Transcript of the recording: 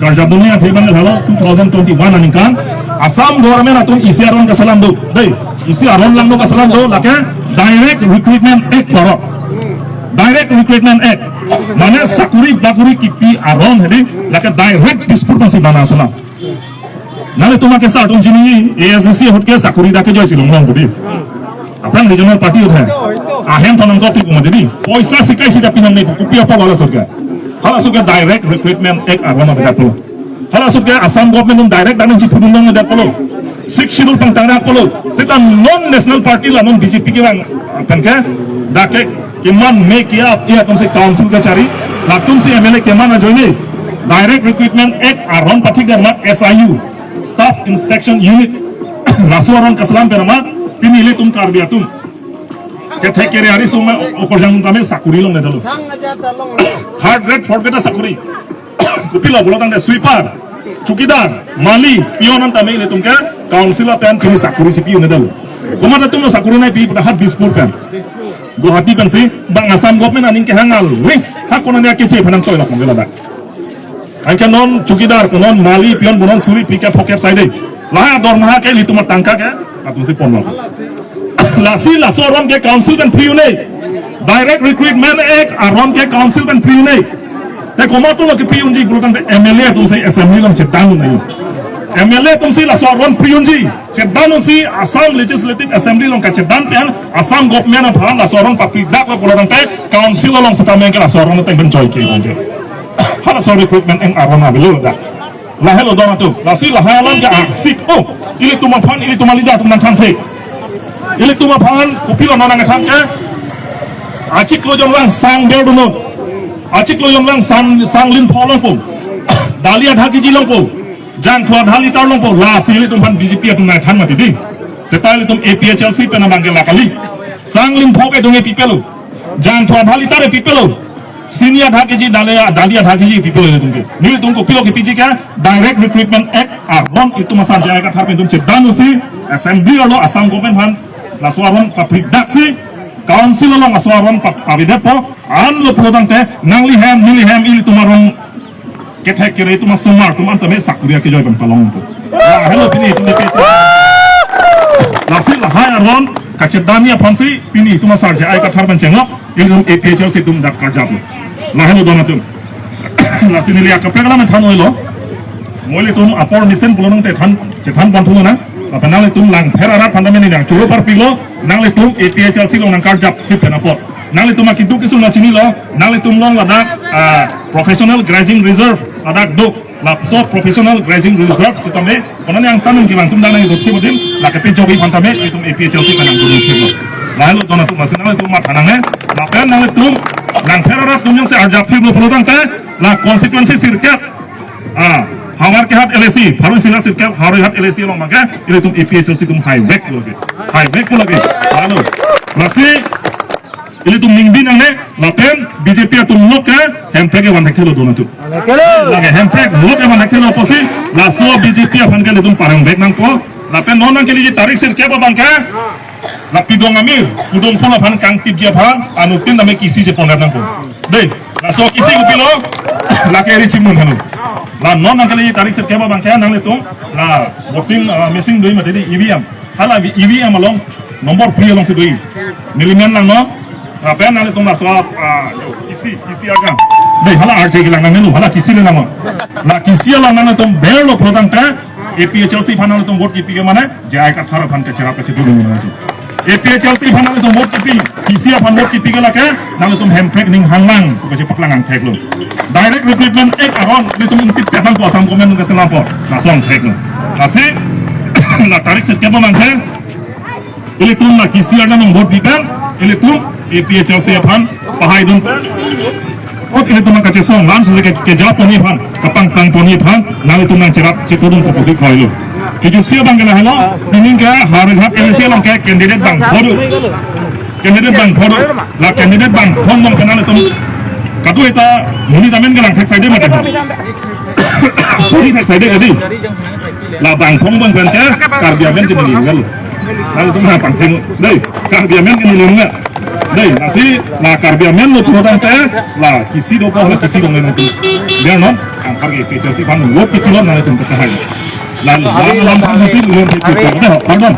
Karja dunia teman halo 2021 aningkan Assam government atun isi aron kasalam do deh isi aron lang do kasalam do lake direct recruitment act paro direct recruitment act mana sakuri bakuri kipi aron hedi lake direct dispute masih bana salam nale তোমাকে সাটুন জিনি এএসসি হটকে চাকরি দাকে জয়ছিল মন বডি আপনার regional party উঠে আহেন তনম কপি কম দিদি পয়সা শিকাইছি দা পিনম নেই কুপি আপা বালা সরকার hala suka direct recruitment ek arwana bedapo hala suka Assam government direct dan ci pudundang bedapo six schedule pang tangrak polo seta non national party la non BJP ke bang kan ke dake keman make ya ia tum se council ka cari la tum se MLA keman a joine direct recruitment ek aron pathik garma SIU staff inspection unit rasuaron kaslam perama pinile tum karbiya tum ke thekere ari suma okorjang tame sakuri long nedalo third grade fourth grade sakuri kupilo bolotang de sweeper chukidar mali pionan tame ile tumke council pen chini sakuri si pion nedalo komata tum sakuri nai pi hat dispur pen Guwahati pen si bang Assam government aning ke hangal we ha kono ne ke che phanam toy la kongela da ai ke non chukidar non mali pion bonon suri pike phokep side la dormaha ke lituma tangka ke atu si ponlo lasi lasoron ke council kan free ne direct recruitment ek aron ke council kan free ne te komato lo ke free unji grutan MLA tum se assembly lo chetan nei MLA tum se lasoron free unji chetan si Assam legislative assembly lo ka chetan pen Assam government phan lasoron papi dak lo poloran te council lo setamen ke lasoron te ben joy ke bonde hala so recruitment en aron abelo da la hello donato lasi la halan ke aksik oh ile tuma phan ile tuma lida tum nan than the ili tuma phan kupilo nona ngatang ke acik lo jong lang sang berdu no acik lo jong lang sang lin pholong po dalia dhaki ji long po jang thwa dhali tar long po la sili tum phan BJP atum na than mati di setali tum APHLC pe na bangela kali sang lin phoke dunge pipelo jang thwa dhali tare pipelo senior dhaki ji dalia dhaki ji pipelo le tumke nili tum kupilo ke piji ka direct recruitment act aron itu masar jaya ka thar pe tum chedanu si assembly lo Assam government phan Lasuaron pabrik daksi council lo lasuaron pabidepo an lo produng te nangli ham mili ham ili tumarong ketek kire itu masumar tuman tame sakuria ke joy ban palong tu hello pini itu depet lasi lahai aron kacedania pansi pini itu masar je ai kathar ban cengok ilum APHL si tum dak karjap la hello donatum lasi nili akapegala me than oilo moile tum apor misen bulonong te than cethan bantu na apa nang tum lang pherarat pandameni nang churu par pilo nang tum APHLC lo nang karjap fit na por nang tum akidu kisu na chini lo nang tum long ladak professional grazing reserve ladak do lapso professional grazing reserve sitame kono yang tanung kilang tum dana idot kibodin la kepe jogi pantame tum APHLC kanang do kiblo lalu dona tum masin nang tum matanange la pen nang tum lang pherarat tum yang se arjap fit lo produng te la consequences sirkat Hawar ke hat LSC, harus sila sirkap harus hat LSC long maka ini tum APHLC tum high back lagi, lalu masih ini tum ningbin ang ne, lapen BJP tum look ke hempek ke wandak kilo dona tu, lagi hempek look ke wandak kilo posi, laso BJP akan ke tum parang back nang ko, lapen non nang ke lagi tarik sirkap abang ke, lapi dong amir, udong pun akan kang tip dia pan, anutin name kisi je pon nang ko, deh, laso kisi kupilo, laki eri cimun kanu. La non nang kali tarik sirkep bang kaya nang itu la voting machine doi mati di EVM hala EVM along nomor pri along si doi niliman nang no apa nang itu masuk kisi agam deh hala RJ gilang nang itu hala kisi le nang la kisi la nang itu berlo produk ta APHLC phanang itu vote kipi ke mana jai ka 18 phan ke chera pe dulu mana itu APHLC phanang itu vote kipi kisi phan vote kipi ke la ke nang itu hempek ning hanglang ko ke paklangang thek lo direct recruitment ek aron itu intip petan ko Assam government ke selampor nasong thek lo nasi la tarik sirkep bang ke ili tum na kisi ada nang vote dikan ili tum APHLC phan pahai dun ot ini tum ka chesong lam se ke jawab poni phan kapang tang poni phan nang itu nang cerap cetudung ko posi khoilo ki sia bang ke hello ning ke harin hat LSC long ke candidate bang bodu la candidate bang hong mong kenal itu katu eta muni tamen ke lang thek side mate muni thek side adi la bang hong bang kan ke karbiamen ke ni ngal lalu tu mah pangting dei karbiamen ke ni ngal dei nasi la karbiamen lo tuhan teh la kisi do la kisi dong nanti biar non angkar ke kecil si panu lo pitulon nanti tentang kahai la lam nanti belum pitulon pardon